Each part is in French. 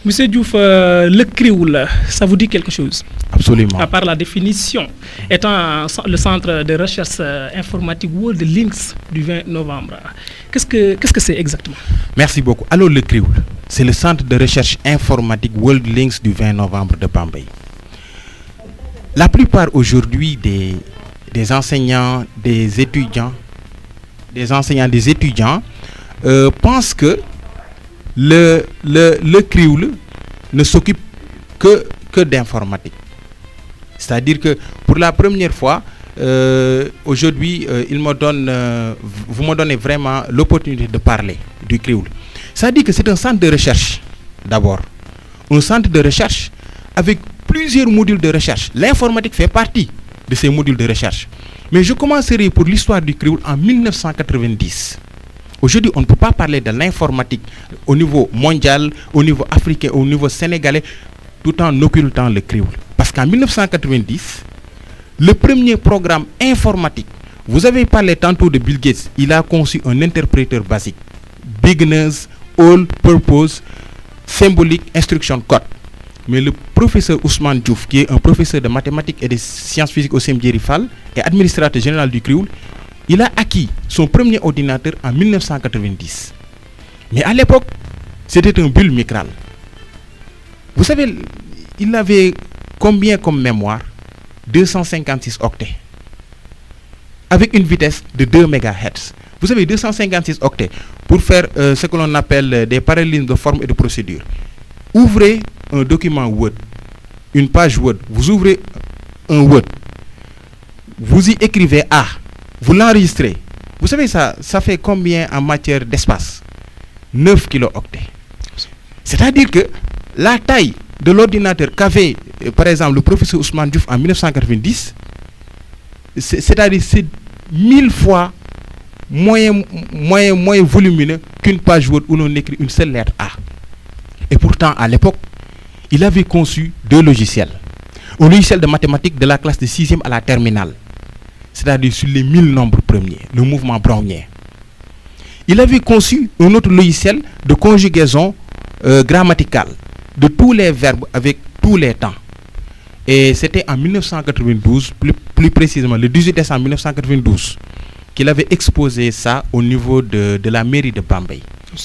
Monsieur Diouf, le CRIOUL, ça vous dit quelque chose? Absolument. À part la définition, étant le centre de recherche informatique World Links du 20 novembre, qu'est-ce que c'est exactement? Merci beaucoup. Alors le CRIOUL, c'est le centre de recherche informatique World Links du 20 novembre de Bambey. La plupart aujourd'hui des enseignants, des étudiants, pensent que le CRIOUL ne s'occupe que d'informatique. C'est-à-dire que pour la première fois, aujourd'hui, vous me donnez vraiment l'opportunité de parler du CRIOUL. C'est-à-dire que c'est un centre de recherche, d'abord. Un centre de recherche avec plusieurs modules de recherche. L'informatique fait partie de ces modules de recherche. Mais je commencerai pour l'histoire du CRIOUL en 1990. Aujourd'hui, on ne peut pas parler de l'informatique au niveau mondial, au niveau africain, au niveau sénégalais, tout en occultant le CRIOUL. Parce qu'en 1990, le premier programme informatique, vous avez parlé tantôt de Bill Gates, il a conçu un interpréteur basique. Beginners, All Purpose, Symbolic Instruction Code. Mais le professeur Ousmane Diouf, qui est un professeur de mathématiques et de sciences physiques au CEM Djeri Fall et administrateur général du CRIOUL, il a acquis son premier ordinateur en 1990. Mais à l'époque, c'était un bulle Micral. Vous savez, il avait combien comme mémoire? 256 octets. Avec une vitesse de 2 MHz. Vous savez, 256 octets pour faire ce que l'on appelle des parallélismes de forme et de procédure. Ouvrez un document Word, une page Word. Vous ouvrez un Word. Vous y écrivez A. Vous l'enregistrez. Vous savez, ça fait combien en matière d'espace? 9 kilooctets. C'est-à-dire que la taille de l'ordinateur qu'avait, par exemple, le professeur Ousmane Diouf en 1990, c'est-à-dire c'est 1000 fois moins volumineux qu'une page Word où l'on écrit une seule lettre A. Et pourtant, à l'époque, il avait conçu 2 logiciels. Un logiciel de mathématiques de la classe de 6e à la terminale. C'est-à-dire sur les 1000 nombres premiers, le mouvement brownien. Il avait conçu un autre logiciel de conjugaison grammaticale de tous les verbes avec tous les temps. Et c'était en 1992, plus précisément le 18 décembre 1992, qu'il avait exposé ça au niveau de la mairie de Bambey.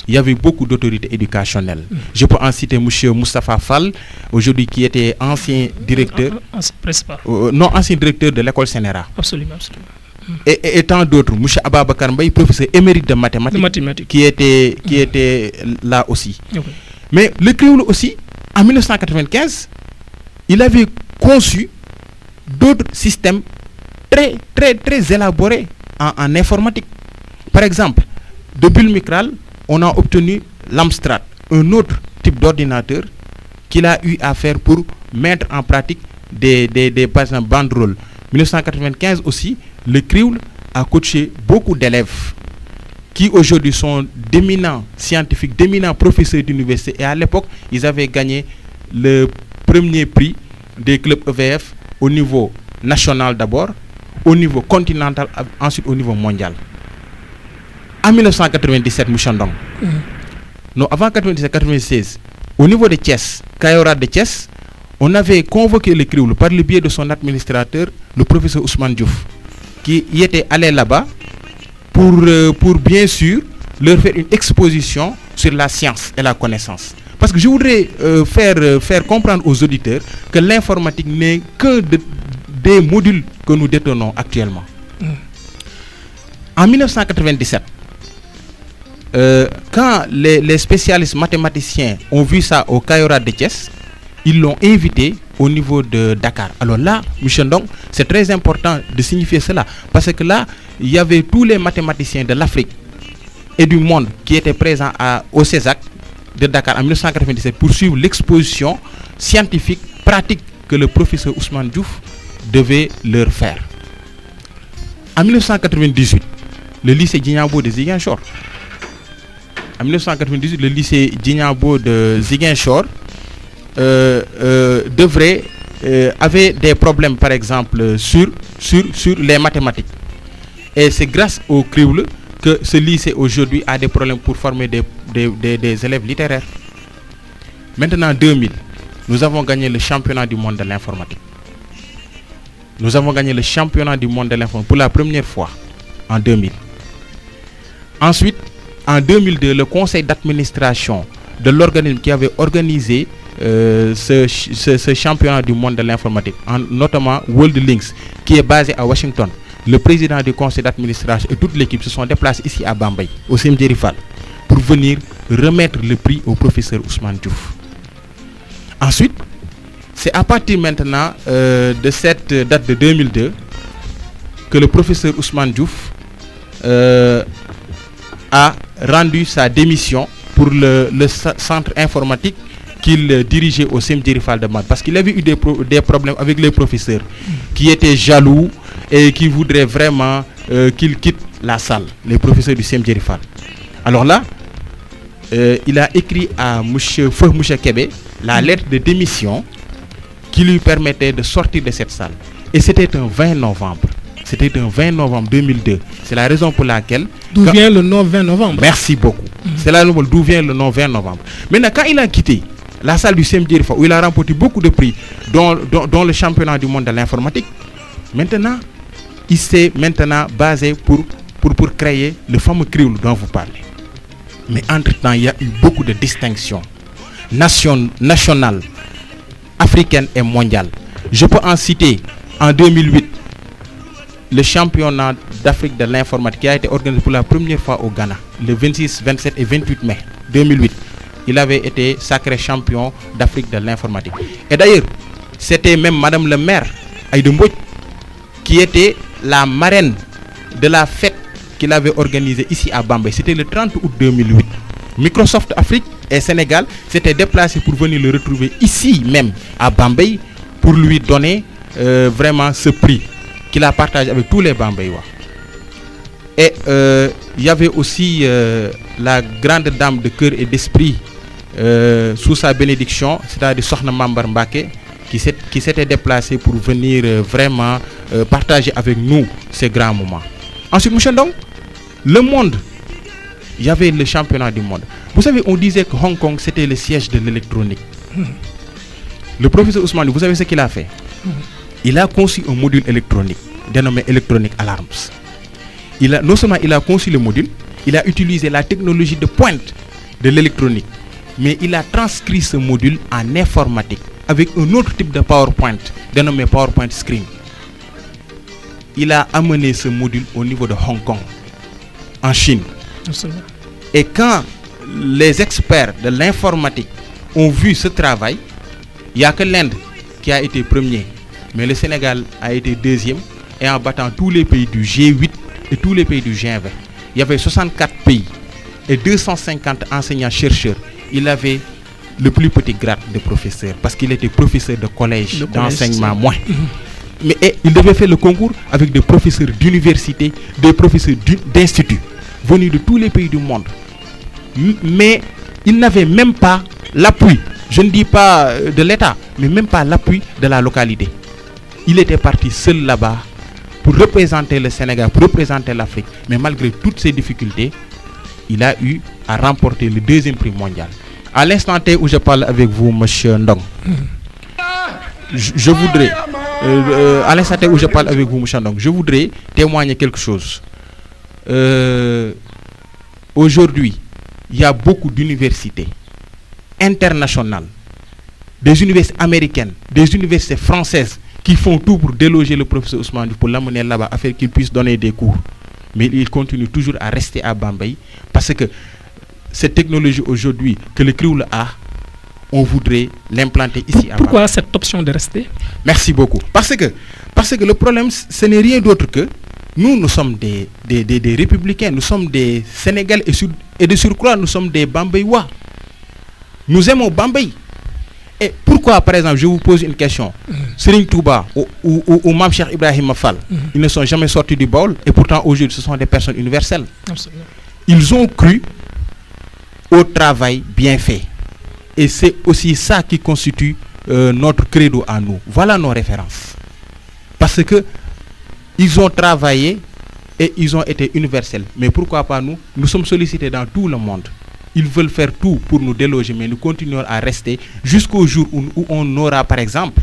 Il y avait beaucoup d'autorités éducationnelles. Je peux en citer M. Moustapha Fall, aujourd'hui qui était ancien directeur, ancien directeur de l'école Sénéra. Absolument. Et tant d'autres. M. Ababakar Mbaye, professeur émérite de mathématiques, qui était là aussi. Okay. Mais le CRIOUL aussi, en 1995, il avait conçu d'autres systèmes très élaborés en informatique. Par exemple, de bulle Micral, on a obtenu l'Amstrad, un autre type d'ordinateur qu'il a eu à faire pour mettre en pratique par exemple, banderoles. 1995 aussi, le CRIOUL a coaché beaucoup d'élèves qui aujourd'hui sont d'éminents scientifiques, d'éminents professeurs d'université. Et à l'époque, ils avaient gagné le premier prix des clubs EVF au niveau national d'abord, au niveau continental, ensuite au niveau mondial. En 1997, Mouchandong. Non, avant 1997-1996, au niveau de Thiès, Kayora de Thiès, on avait convoqué le CRIOUL par le biais de son administrateur, le professeur Ousmane Diouf, qui y était allé là-bas pour bien sûr leur faire une exposition sur la science et la connaissance. Parce que je voudrais faire comprendre aux auditeurs que l'informatique n'est que des modules que nous détenons actuellement. En 1997, quand les spécialistes mathématiciens ont vu ça au Kayora de Thiès, ils l'ont invité au niveau de Dakar. Alors là, M. Ndong, c'est très important de signifier cela, parce que là, il y avait tous les mathématiciens de l'Afrique et du monde qui étaient présents au CESAC de Dakar en 1997 pour suivre l'exposition scientifique, pratique que le professeur Ousmane Diouf devait leur faire. En 1998, le lycée Djignabo de Ziguinchor. En 1998, le lycée Djignabo de Ziguinchor avait des problèmes, par exemple, sur les mathématiques. Et c'est grâce au CRIOUL que ce lycée aujourd'hui a des problèmes pour former des élèves littéraires. Maintenant, 2000, nous avons gagné le championnat du monde de l'informatique. Nous avons gagné le championnat du monde de l'informatique pour la première fois en 2000. Ensuite, en 2002, le conseil d'administration de l'organisme qui avait organisé ce championnat du monde de l'informatique, notamment World Links, qui est basé à Washington, le président du conseil d'administration et toute l'équipe se sont déplacés ici à Bambey, au cimetière Fall, pour venir remettre le prix au professeur Ousmane Diouf. Ensuite, c'est à partir maintenant de cette date de 2002 que le professeur Ousmane Diouf a rendu sa démission pour le centre informatique qu'il dirigeait au cimetière Fall de Mad, parce qu'il avait eu des problèmes avec les professeurs qui étaient jaloux et qui voudraient vraiment qu'il quitte la salle, les professeurs du cimetière Fall. Alors là, il a écrit à Feu Mouché Kébé la lettre de démission qui lui permettait de sortir de cette salle. Et c'était un 20 novembre. C'était un 20 novembre 2002. C'est la raison pour laquelle... D'où vient le nom 20 novembre. Merci beaucoup. C'est la raison d'où vient le nom 20 novembre. Maintenant, quand il a quitté la salle du cimetière où il a remporté beaucoup de prix, dont le championnat du monde de l'informatique, maintenant, il s'est maintenant basé pour créer le fameux CRIOL dont vous parlez. Mais entre-temps, il y a eu beaucoup de distinctions nationales, africaines et mondiales. Je peux en citer en 2008 le championnat d'Afrique de l'informatique qui a été organisé pour la première fois au Ghana, le 26, 27 et 28 mai 2008. Il avait été sacré champion d'Afrique de l'informatique. Et d'ailleurs, c'était même Madame le maire, Aïda Mbodj, qui était la marraine de la fête qu'il avait organisée ici à Bambey. C'était le 30 août 2008. Microsoft Afrique et Sénégal s'étaient déplacés pour venir le retrouver ici même à Bambey pour lui donner vraiment ce prix qu'il a partagé avec tous les Bambeyois. Et il y avait aussi la grande dame de cœur et d'esprit sous sa bénédiction, c'est-à-dire Sokhna Mambar Mbaké, qui s'était déplacée pour venir vraiment partager avec nous ces grands moments. Ensuite, M. Ndong, le monde, il y avait le championnat du monde. Vous savez, on disait que Hong Kong, c'était le siège de l'électronique. Le professeur Ousmane, vous savez ce qu'il a fait? Il a conçu un module électronique dénommé Electronic Alarms. Non seulement il a conçu le module, il a utilisé la technologie de pointe de l'électronique, mais il a transcrit ce module en informatique avec un autre type de PowerPoint dénommé PowerPoint Screen. Il a amené ce module au niveau de Hong Kong, en Chine. Et quand les experts de l'informatique ont vu ce travail, il n'y a que l'Inde qui a été premier, mais le Sénégal a été deuxième, et en battant tous les pays du G8 et tous les pays du G20. Il y avait 64 pays et 250 enseignants-chercheurs. Il avait le plus petit grade de professeur parce qu'il était professeur de collège, d'enseignement moins. Mais il devait faire le concours avec des professeurs d'université, des professeurs d'instituts venus de tous les pays du monde. Mais il n'avait même pas l'appui, je ne dis pas de l'État, mais même pas l'appui de la localité. Il était parti seul là-bas pour représenter le Sénégal, pour représenter l'Afrique. Mais malgré toutes ces difficultés, il a eu à remporter le deuxième prix mondial. À l'instant T où je parle avec vous, M. Ndong, je voudrais, à l'instant T où je parle avec vous, M. Ndong, je voudrais témoigner quelque chose. Aujourd'hui, il y a beaucoup d'universités internationales, des universités américaines, des universités françaises qui font tout pour déloger le professeur Ousmane pour l'amener là-bas afin qu'il puisse donner des cours. Mais il continue toujours à rester à Bambey parce que cette technologie aujourd'hui que le CRIOL a, on voudrait l'implanter ici à Bambey. Pourquoi cette option de rester? Merci beaucoup. Parce que le problème, ce n'est rien d'autre que nous sommes des républicains, nous sommes des Sénégalais et de surcroît, nous sommes des Bambeyois. Nous aimons Bambey. Et pourquoi, par exemple, je vous pose une question. Serigne Touba ou Mame Cheikh Ibrahima Fall, ils ne sont jamais sortis du baol et pourtant aujourd'hui ce sont des personnes universelles. Absolument. Ils ont cru au travail bien fait. Et c'est aussi ça qui constitue notre credo à nous. Voilà nos références. Parce que ils ont travaillé et ils ont été universels. Mais pourquoi pas nous? Nous sommes sollicités dans tout le monde. ils veulent faire tout pour nous déloger, mais nous continuons à rester jusqu'au jour où on aura, par exemple,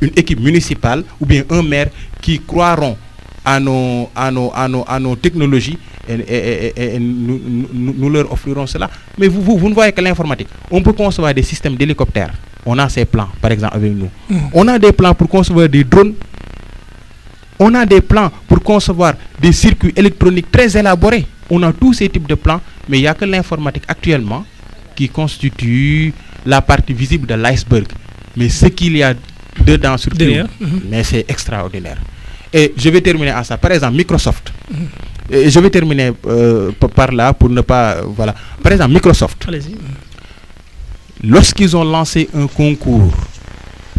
une équipe municipale ou bien un maire qui croiront à nos technologies et nous leur offrirons cela. Mais vous ne voyez que l'informatique. On peut concevoir des systèmes d'hélicoptères. On a ces plans, par exemple, avec nous. On a des plans pour concevoir des drones. On a des plans pour concevoir des circuits électroniques très élaborés. On a tous ces types de plans, mais il n'y a que l'informatique actuellement qui constitue la partie visible de l'iceberg. Mais ce qu'il y a dedans sur Kriwul, mais c'est extraordinaire. Et je vais terminer à ça. Par exemple, Microsoft. Et je vais terminer par là pour ne pas... voilà. Par exemple, Microsoft. Allez-y. Lorsqu'ils ont lancé un concours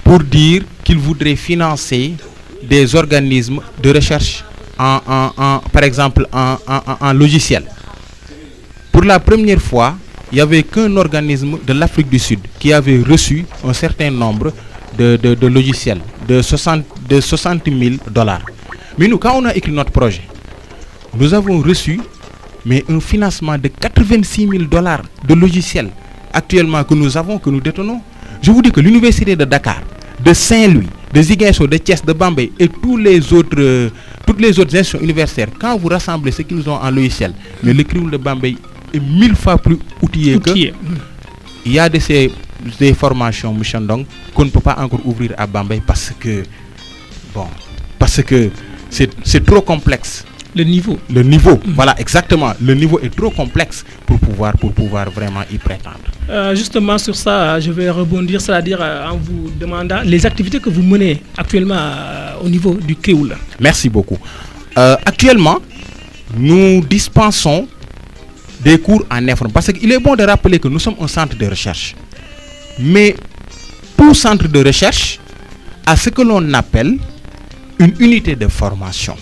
pour dire qu'ils voudraient financer des organismes de recherche par exemple en logiciel. Pour la première fois, il n'y avait qu'un organisme de l'Afrique du Sud qui avait reçu un certain nombre de logiciels de 60 000 $. Mais nous, quand on a écrit notre projet, nous avons reçu un financement de 86 000 $ de logiciels actuellement que nous avons, que nous détenons. Je vous dis que l'université de Dakar, de Saint-Louis, de Ziguinchor, de Thiès, de Bambey et toutes les autres institutions universitaires, quand vous rassemblez ce qu'ils ont en logiciel, mais le Kriwul de Bambey est 1000 fois plus outillé que... Il y a des formations, M. Ndong, qu'on ne peut pas encore ouvrir à Bambey parce que c'est trop complexe. Le niveau. Voilà, exactement. Le niveau est trop complexe pour pouvoir vraiment y prétendre. Justement sur ça, je vais rebondir, c'est-à-dire en vous demandant les activités que vous menez actuellement au niveau du Kriwul. Merci beaucoup. Actuellement, nous dispensons des cours en informatique. Parce qu'il est bon de rappeler que nous sommes un centre de recherche. Mais tout centre de recherche a ce que l'on appelle une unité de formation.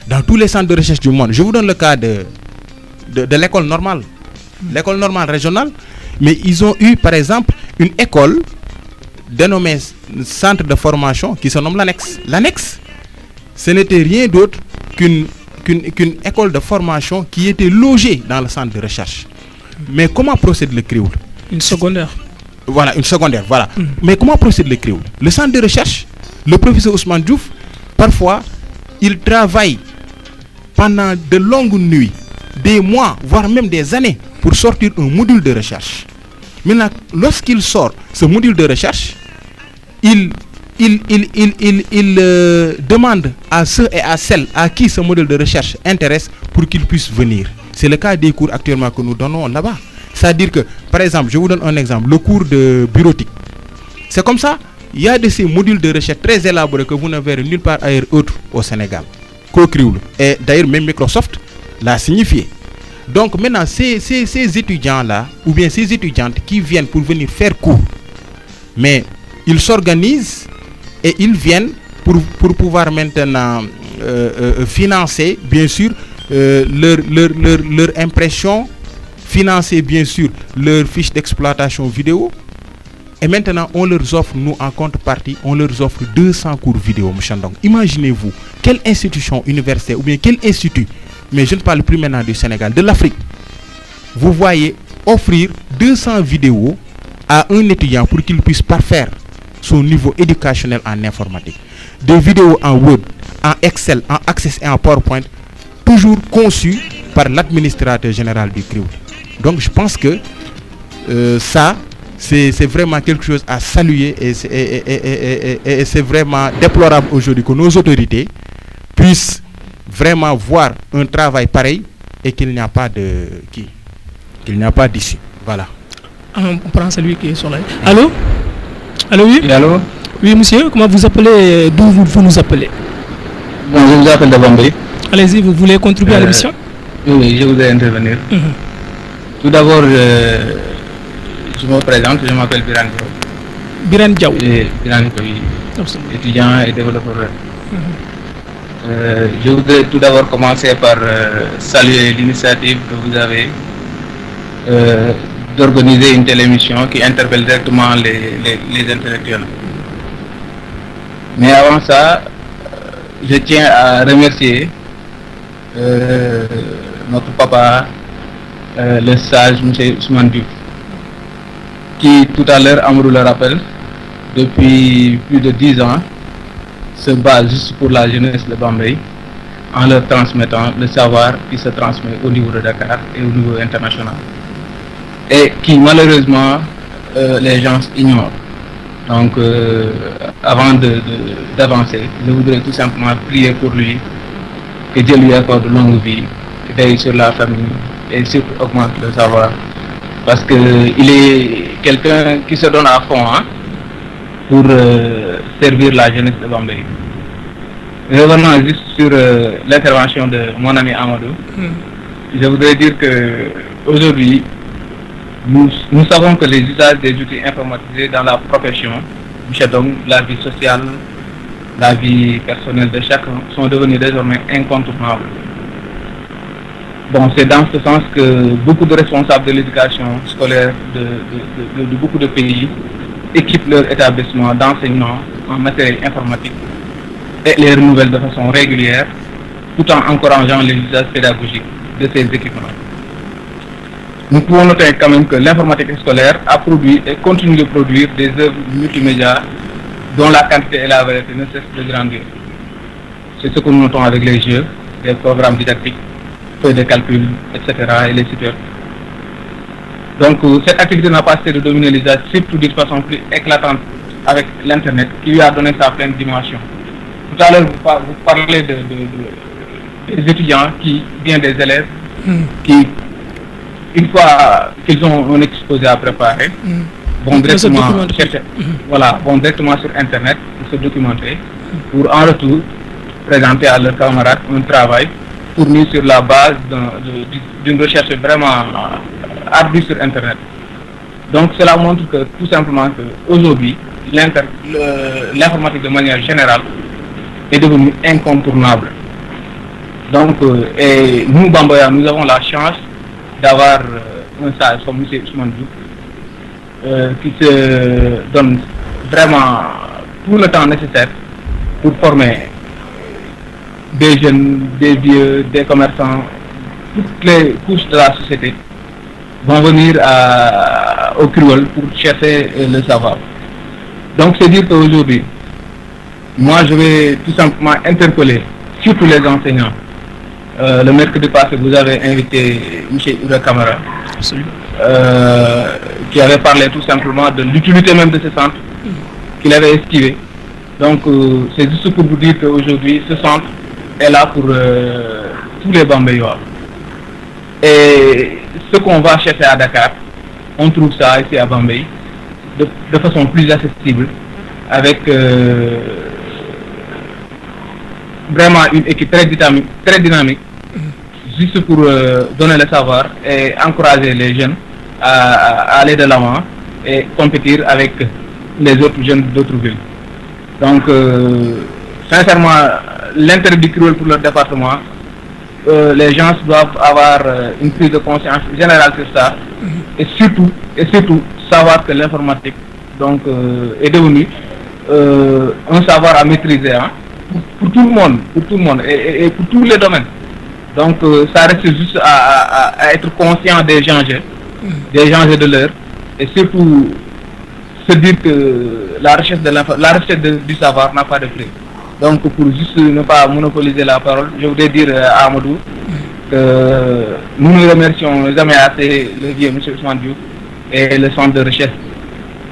Dans tous les centres de recherche du monde, je vous donne le cas de l'école normale régionale, mais ils ont eu par exemple une école dénommée centre de formation qui se nomme l'annexe. L'annexe, ce n'était rien d'autre qu'une école de formation qui était logée dans le centre de recherche. Mais comment procède le Kriwul? Une secondaire. Voilà, une secondaire, voilà. Mais comment procède le Kriwul? Le centre de recherche, le professeur Ousmane Diouf, parfois, il travaille pendant de longues nuits, des mois, voire même des années, pour sortir un module de recherche. Maintenant, lorsqu'il sort ce module de recherche, il demande à ceux et à celles à qui ce modèle de recherche intéresse pour qu'ils puissent venir. C'est le cas des cours actuellement que nous donnons là-bas. C'est-à-dire que, par exemple, je vous donne un exemple, le cours de bureautique. C'est comme ça, il y a de ces modules de recherche très élaborés que vous ne verrez nulle part ailleurs autre au Sénégal qu'au Kriwul. Et d'ailleurs, même Microsoft l'a signifié. Donc maintenant, ces étudiants-là, ou bien ces étudiantes qui viennent pour venir faire cours, mais ils s'organisent et ils viennent pour pouvoir maintenant financer, bien sûr, leur impression, financer, bien sûr, leur fiche d'exploitation vidéo. Et maintenant, on leur offre, nous, en contrepartie, on leur offre 200 cours vidéo, M. Ndong. Imaginez-vous, quelle institution universitaire, ou bien quel institut, mais je ne parle plus maintenant du Sénégal, de l'Afrique, vous voyez offrir 200 vidéos à un étudiant pour qu'il puisse parfaire son niveau éducationnel en informatique. Des vidéos en Word, en Excel, en Access et en PowerPoint, toujours conçues par l'administrateur général du Kriwul. Donc je pense que ça, c'est vraiment quelque chose à saluer et c'est vraiment déplorable aujourd'hui que nos autorités puissent vraiment voir un travail pareil et qu'il n'y a pas d'issue. Voilà. On prend celui qui est sur la... Allô? Allô, oui? Oui, allô? Oui, monsieur, comment vous appelez? D'où vous nous appelez? Bon, je vous appelle de Bambey. Allez-y, vous voulez contribuer à l'émission? Oui, je voudrais intervenir. Tout d'abord, je me présente, je m'appelle Biran Diaw. Biran Diaw. Biran Diaw, étudiant et développeur. Je voudrais tout d'abord commencer par saluer l'initiative que vous avez d'organiser une telle émission qui interpelle directement les intellectuels. Mais avant ça, je tiens à remercier notre papa, le sage M. Ousmane Diouf, qui tout à l'heure, Amadou le rappelle, depuis plus de 10 ans, se bat juste pour la jeunesse de Bambey, en leur transmettant le savoir qui se transmet au niveau de Dakar et au niveau international. Et qui malheureusement les gens ignorent. Donc avant d'avancer, je voudrais tout simplement prier pour lui, que Dieu lui accorde de longue vie, veille sur la famille et surtout augmente le savoir. Parce qu'il est quelqu'un qui se donne à fond pour servir la jeunesse de Bambey. Revenons juste sur l'intervention de mon ami Amadou. Je voudrais dire que aujourd'hui, nous savons que les usages des outils informatisés dans la profession, donc la vie sociale, la vie personnelle de chacun, sont devenus désormais incontournables. Bon, c'est dans ce sens que beaucoup de responsables de l'éducation scolaire de beaucoup de pays équipent leur établissement d'enseignants en matériel informatique et les renouvellent de façon régulière, tout en encourageant les usages pédagogiques de ces équipements. Nous pouvons noter quand même que l'informatique scolaire a produit et continue de produire des œuvres multimédia dont la quantité et la variété ne cessent de grandir. C'est ce que nous notons avec les jeux, les programmes didactiques, feuilles de calcul, etc. et les sites web. Donc cette activité n'a pas cessé de dominer l'usage, surtout d'une façon plus éclatante avec l'Internet qui lui a donné sa pleine dimension. Tout à l'heure, vous parlez des étudiants qui viennent des élèves qui, une fois qu'ils ont un exposé à préparer, vont directement chercher, vont directement sur Internet pour se documenter, pour en retour présenter à leurs camarades un travail fourni sur la base d'une recherche vraiment ardue sur Internet. Donc cela montre que tout simplement qu'aujourd'hui, l'informatique de manière générale est devenue incontournable. Donc, et nous, Bamboya, nous avons la chance d'avoir un sage comme M. Ousmane Diouf qui se donne vraiment tout le temps nécessaire pour former des jeunes, des vieux, des commerçants, toutes les couches de la société vont venir au Cruel pour chercher le savoir. Donc c'est dire qu'aujourd'hui, moi je vais tout simplement interpeller surtout les enseignants. Le mercredi passé, vous avez invité M. Ura Kamara, qui avait parlé tout simplement de l'utilité même de ce centre qu'il avait esquivé. Donc c'est juste pour vous dire qu'aujourd'hui, ce centre est là pour tous les Bambeyois. Et ce qu'on va chercher à Dakar, on trouve ça ici à Bambey de façon plus accessible, avec vraiment une équipe très dynamique, juste pour donner le savoir et encourager les jeunes à aller de l'avant et compétir avec les autres jeunes d'autres villes. Donc, sincèrement, l'intérêt du Cruel pour leur département, les gens doivent avoir une prise de conscience générale sur ça, et surtout savoir que l'informatique donc est devenue un savoir à maîtriser pour tout le monde et pour tous les domaines. Donc ça reste juste à être conscient des enjeux de l'heure, et surtout se dire que la recherche du savoir n'a pas de prix. Donc pour juste ne pas monopoliser la parole, je voudrais dire à Amadou que nous remercions jamais assez le vieux M. Ousmane Diouf et le centre de recherche.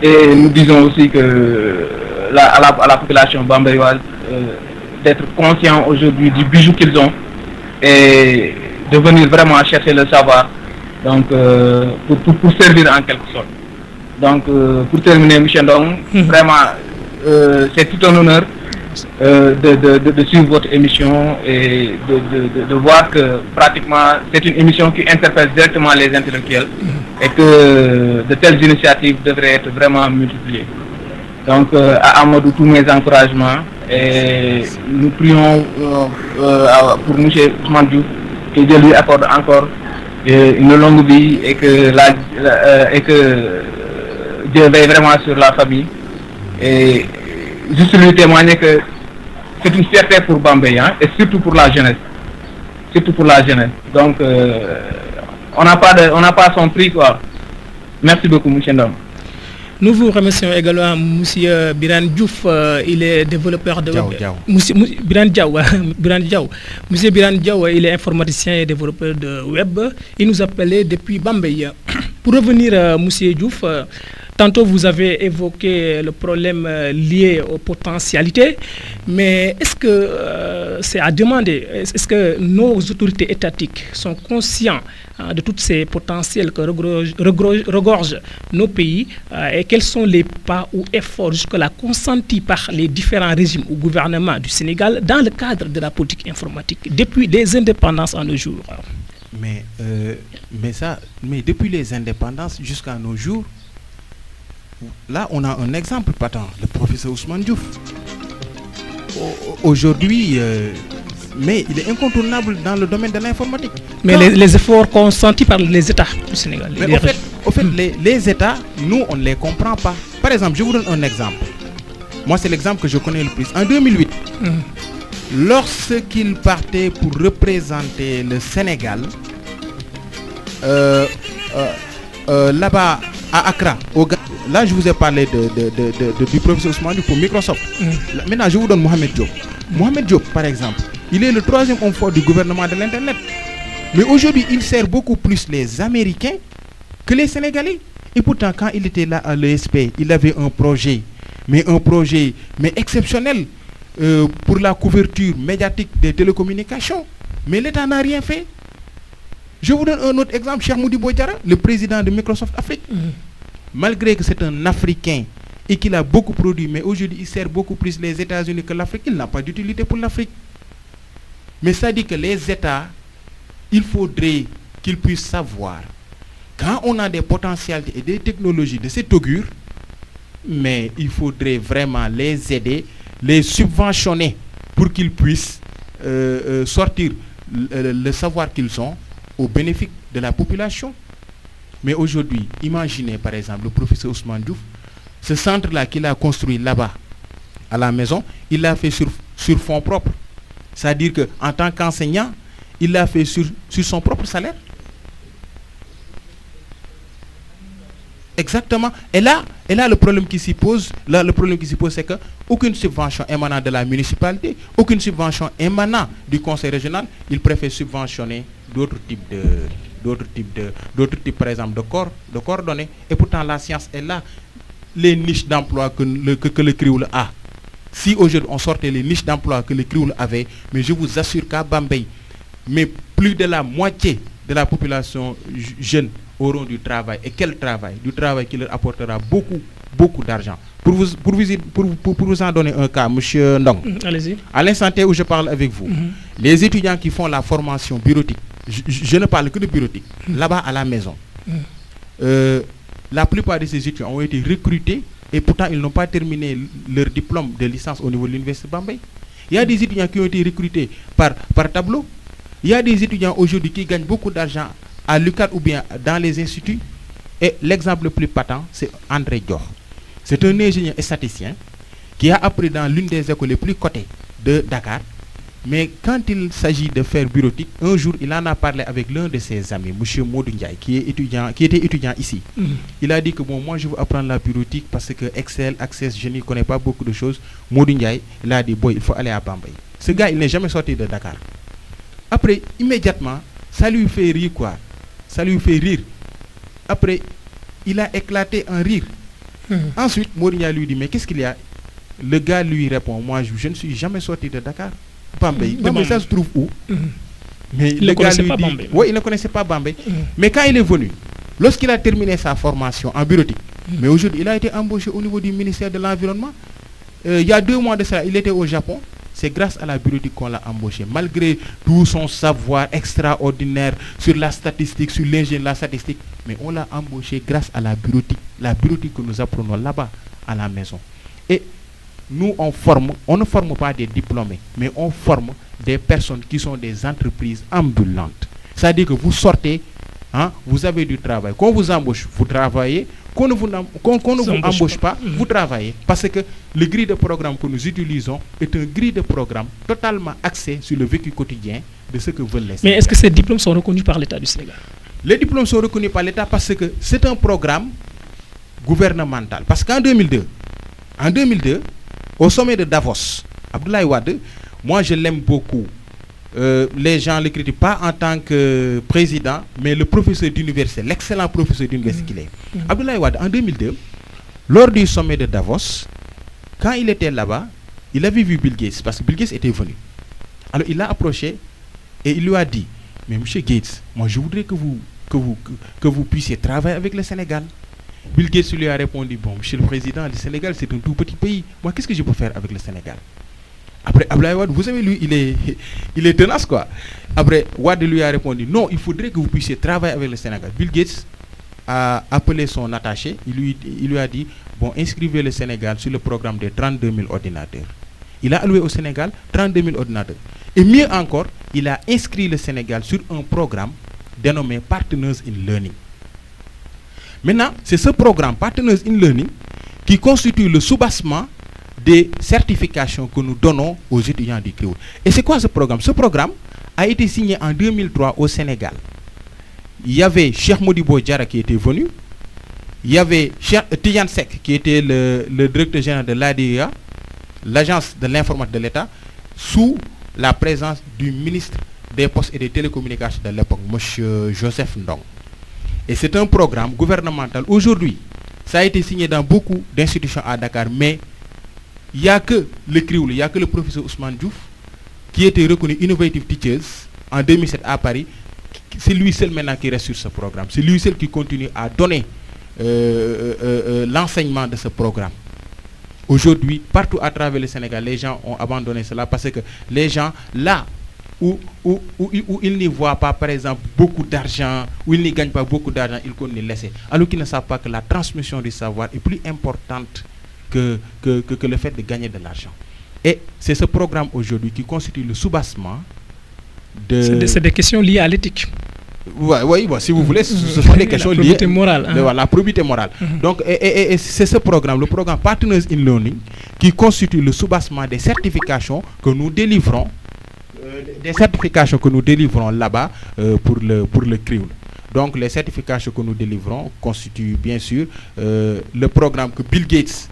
Et nous disons aussi que à la population bambeyoise d'être conscient aujourd'hui du bijou qu'ils ont et de venir vraiment chercher le savoir, donc pour servir en quelque sorte. Donc pour terminer, M. Ndong, vraiment c'est tout un honneur de suivre votre émission et de voir que pratiquement c'est une émission qui interpelle directement les intellectuels et que de telles initiatives devraient être vraiment multipliées. Donc à Amadou, tous mes encouragements, et nous prions pour M. Ousmane Diouf que Dieu lui accorde encore une longue vie et que Dieu veille vraiment sur la famille, et juste lui témoigner que c'est une fierté pour Bambey, et surtout pour la jeunesse. Donc on n'a pas son prix, quoi. Merci beaucoup, M. Ndom. Nous vous remercions également, M. Birane Diouf, il est développeur de web. Birane Diaw. M. Birane Diaw, il est informaticien et développeur de web. Il nous appelait depuis Bambey. Pour revenir, M. Diouf, tantôt vous avez évoqué le problème lié aux potentialités, mais est-ce que c'est à demander, est-ce que nos autorités étatiques sont conscients de tous ces potentiels que regorgent nos pays et quels sont les pas ou efforts jusque-là consentis par les différents régimes ou gouvernements du Sénégal dans le cadre de la politique informatique depuis les indépendances en nos jours? Mais depuis les indépendances jusqu'à nos jours, là on a un exemple patent, le professeur Ousmane Diouf. Aujourd'hui, mais il est incontournable dans le domaine de l'informatique. Mais les efforts consentis par les États du Sénégal. Mais au fait, les États, nous, on ne les comprend pas. Par exemple, je vous donne un exemple. Moi, c'est l'exemple que je connais le plus. En 2008, lorsqu'il partait pour représenter le Sénégal, là-bas à Accra, là je vous ai parlé du professeur Ousmane Diouf pour Microsoft. Maintenant, je vous donne Mohamed Diop. Mohamed Diop, par exemple, il est le 3e homme fort du gouvernement de l'Internet. Mais aujourd'hui, il sert beaucoup plus les Américains que les Sénégalais. Et pourtant, quand il était là à l'ESP, il avait un projet exceptionnel pour la couverture médiatique des télécommunications. Mais l'État n'a rien fait. Je vous donne un autre exemple, Cheikh Modibo Diarra, le président de Microsoft Afrique. Malgré que c'est un Africain et qu'il a beaucoup produit, mais aujourd'hui il sert beaucoup plus les États-Unis que l'Afrique, il n'a pas d'utilité pour l'Afrique. Mais ça dit que les États, il faudrait qu'ils puissent savoir, quand on a des potentialités et des technologies de cet augure, mais il faudrait vraiment les aider, les subventionner pour qu'ils puissent sortir le savoir qu'ils ont au bénéfice de la population. Mais aujourd'hui, imaginez par exemple le professeur Ousmane Diouf, ce centre-là qu'il a construit là-bas, à la maison, il l'a fait sur fonds propres. C'est-à-dire qu'en tant qu'enseignant, il l'a fait sur son propre salaire. Exactement. Et là, le problème qui s'y pose, c'est que aucune subvention émanant de la municipalité, aucune subvention émanant du conseil régional, il préfère subventionner d'autres types, par exemple, de coordonnées. Et pourtant, la science est là. Les niches d'emploi que le CRIOUL a. Si aujourd'hui on sortait les niches d'emploi que le CRIOUL avait, mais je vous assure qu'à Bambey, mais plus de la moitié de la population jeune auront du travail. Et quel travail? Du travail qui leur apportera beaucoup d'argent. Pour vous en donner un cas, M. Ndong, allez-y. À l'instant T où je parle avec vous, les étudiants qui font la formation bureautique, je ne parle que de bureautique, là-bas à la maison, la plupart de ces étudiants ont été recrutés et pourtant ils n'ont pas terminé leur diplôme de licence au niveau de l'université de Bambey. Il y a des étudiants qui ont été recrutés par tableau. Il y a des étudiants aujourd'hui qui gagnent beaucoup d'argent à l'UCAD ou bien dans les instituts. Et l'exemple le plus patent, c'est André Dior. C'est un ingénieur et statisticien qui a appris dans l'une des écoles les plus cotées de Dakar. Mais quand il s'agit de faire bureautique, un jour, il en a parlé avec l'un de ses amis, M. Modou Ndiaye, qui était étudiant ici. Il a dit que bon, moi je veux apprendre la bureautique parce que Excel, Access, je n'y connais pas beaucoup de choses. Modou Ndiaye, il a dit, il faut aller à Bambey. Ce gars, il n'est jamais sorti de Dakar. Après, immédiatement, ça lui fait rire quoi. Ça lui fait rire. Après, il a éclaté en rire. Ensuite, Modou Ndiaye lui dit, mais qu'est-ce qu'il y a? Le gars lui répond, moi je ne suis jamais sorti de Dakar. Bambey, ça se trouve où? Mais il ne connaissait pas Bambey. Oui, il ne connaissait pas Bambey. Mais quand il est venu, lorsqu'il a terminé sa formation en bureautique, mais aujourd'hui, il a été embauché au niveau du ministère de l'Environnement. Il y a 2 mois de ça, il était au Japon. C'est grâce à la bureautique qu'on l'a embauché. Malgré tout son savoir extraordinaire sur la statistique, sur l'ingénierie de la statistique, mais on l'a embauché grâce à la bureautique que nous apprenons là-bas à la maison. Et nous, on ne forme pas des diplômés, mais on forme des personnes qui sont des entreprises ambulantes. C'est-à-dire que vous sortez, vous avez du travail. Quand on vous embauche, vous travaillez. Qu'on ne vous embauche pas, vous travaillez. Parce que le grille de programme que nous utilisons est un grille de programme totalement axé sur le vécu quotidien de ce que veulent les Sénégalais. Mais est-ce que ces diplômes sont reconnus par l'État du Sénégal? Les diplômes sont reconnus par l'État parce que c'est un programme gouvernemental. Parce qu'en 2002, au sommet de Davos, Abdoulaye Wade, moi je l'aime beaucoup. Les gens ne le critiquent pas en tant que président, mais le professeur d'université, l'excellent professeur d'université qu'il est. Abdoulaye Wade, en 2002, lors du sommet de Davos, quand il était là-bas, il avait vu Bill Gates, parce que Bill Gates était venu. Alors il l'a approché et il lui a dit, mais monsieur Gates, moi je voudrais que vous puissiez travailler avec le Sénégal. Bill Gates lui a répondu, bon, monsieur le président, le Sénégal c'est un tout petit pays. Moi, qu'est-ce que je peux faire avec le Sénégal? Après, Abdoulaye Wade, vous savez, lui, il est tenace, quoi. Après, Wade lui a répondu, non, il faudrait que vous puissiez travailler avec le Sénégal. Bill Gates a appelé son attaché, il lui a dit, bon, inscrivez le Sénégal sur le programme des 32 000 ordinateurs. Il a alloué au Sénégal 32 000 ordinateurs. Et mieux encore, il a inscrit le Sénégal sur un programme dénommé Partners in Learning. Maintenant, c'est ce programme Partners in Learning qui constitue le soubassement des certifications que nous donnons aux étudiants du CREOL. Et c'est quoi ce programme? Ce programme a été signé en 2003 au Sénégal. Il y avait Cheikh Modibo Diarra qui était venu. Il y avait Tidiane Seck qui était le directeur général de l'ADEA, l'agence de l'informatique de l'État, sous la présence du ministre des Postes et des Télécommunications de l'époque, M. Joseph Ndong. Et c'est un programme gouvernemental. Aujourd'hui, ça a été signé dans beaucoup d'institutions à Dakar, mais il n'y a que le CREOL, il n'y a que le professeur Ousmane Diouf qui était reconnu Innovative Teachers en 2007 à Paris. C'est lui seul maintenant qui reste sur ce programme. C'est lui seul qui continue à donner l'enseignement de ce programme. Aujourd'hui, partout à travers le Sénégal, les gens ont abandonné cela parce que les gens, là où ils n'y voient pas, par exemple, beaucoup d'argent, où ils n'y gagnent pas beaucoup d'argent, ils continuent de laisser. Alors qu'ils ne savent pas que la transmission du savoir est plus importante que le fait de gagner de l'argent. Et c'est ce programme aujourd'hui qui constitue le soubassement de... C'est des questions liées à l'éthique. Oui, si vous voulez, ce sont des questions liées à la probité morale. Donc, et c'est ce programme, le programme Partners in Learning, qui constitue le soubassement des certifications que nous délivrons, là-bas pour le CREOL. Donc, les certifications que nous délivrons constituent bien sûr le programme que Bill Gates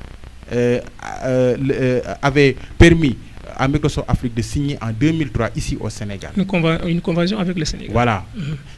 avait permis à Microsoft Afrique de signer en 2003 ici au Sénégal. Une convention avec le Sénégal. Voilà.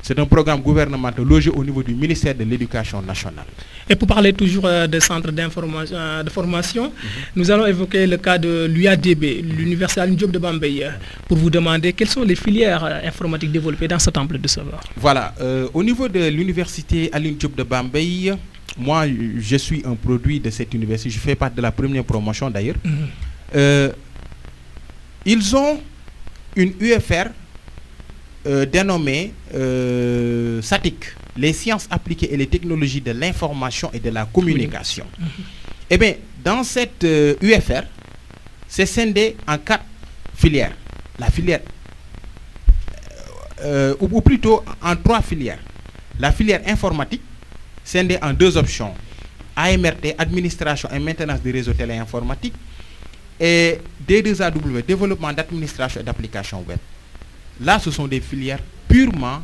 C'est un programme gouvernemental logé au niveau du ministère de l'Éducation nationale. Et pour parler toujours des centres de formation, nous allons évoquer le cas de l'UADB, l'Université Alioune Diop de Bambey, pour vous demander quelles sont les filières informatiques développées dans ce temple de savoir. Voilà. Au niveau de l'Université Alioune Diop de Bambey, moi, je suis un produit de cette université. Je fais partie de la première promotion d'ailleurs. Ils ont une UFR dénommée SATIC, les sciences appliquées et les technologies de l'information et de la communication. Eh bien, dans cette UFR, c'est scindé en 4 filières. La filière, ou plutôt en 3 filières. La filière informatique, scindée en 2 options. AMRT, administration et maintenance des réseaux téléinformatiques. Et D2AW, développement d'administration et d'applications web. Là, ce sont des filières purement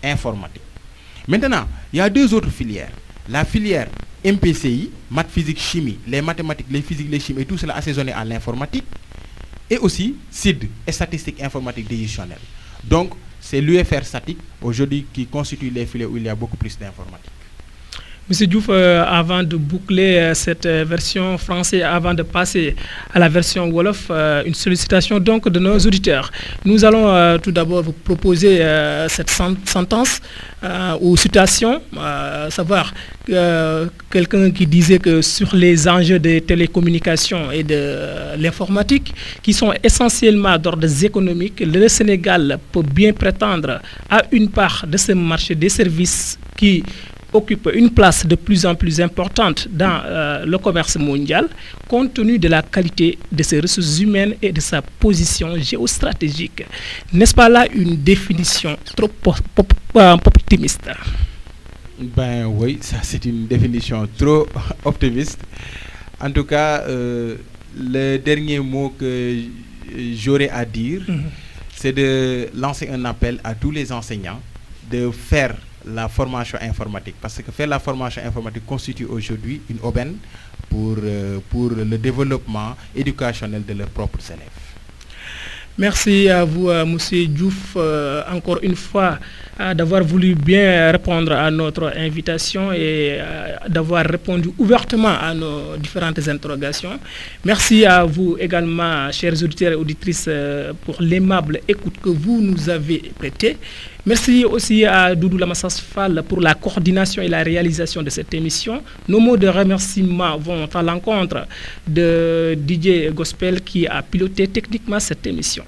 informatiques. Maintenant, il y a 2 autres filières. La filière MPCI, maths, physique, chimie, les mathématiques, les physiques, les chimies, et tout cela assaisonné à l'informatique. Et aussi SID, et statistiques informatiques décisionnelles. Donc, c'est l'UFR statique aujourd'hui qui constitue les filières où il y a beaucoup plus d'informatique. Monsieur Diouf, avant de boucler cette version française, avant de passer à la version Wolof, une sollicitation donc de nos auditeurs. Nous allons tout d'abord vous proposer cette sentence ou citation, savoir quelqu'un qui disait que sur les enjeux des télécommunications et de l'informatique, qui sont essentiellement d'ordre économique, le Sénégal peut bien prétendre à une part de ce marché des services qui occupe une place de plus en plus importante dans le commerce mondial, compte tenu de la qualité de ses ressources humaines et de sa position géostratégique. N'est-ce pas là une définition trop optimiste? Ben oui, ça c'est une définition trop optimiste. En tout cas, le dernier mot que j'aurais à dire, c'est de lancer un appel à tous les enseignants de faire la formation informatique, parce que faire la formation informatique constitue aujourd'hui une aubaine pour le développement éducationnel de leurs propres élèves. Merci à vous, Monsieur Diouf, encore une fois, d'avoir voulu bien répondre à notre invitation et d'avoir répondu ouvertement à nos différentes interrogations. Merci à vous également, chers auditeurs et auditrices, pour l'aimable écoute que vous nous avez prêtée. Merci aussi à Doudou Lamassas Fall pour la coordination et la réalisation de cette émission. Nos mots de remerciement vont à l'encontre de DJ Gospel qui a piloté techniquement cette émission.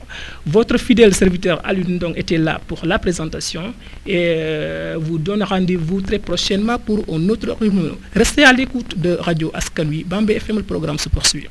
Votre fidèle serviteur Alioune Ndong était là pour la présentation et vous donne rendez-vous très prochainement pour un autre numéro. Restez à l'écoute de Radio Askan Wi. Bambey FM, le programme se poursuit.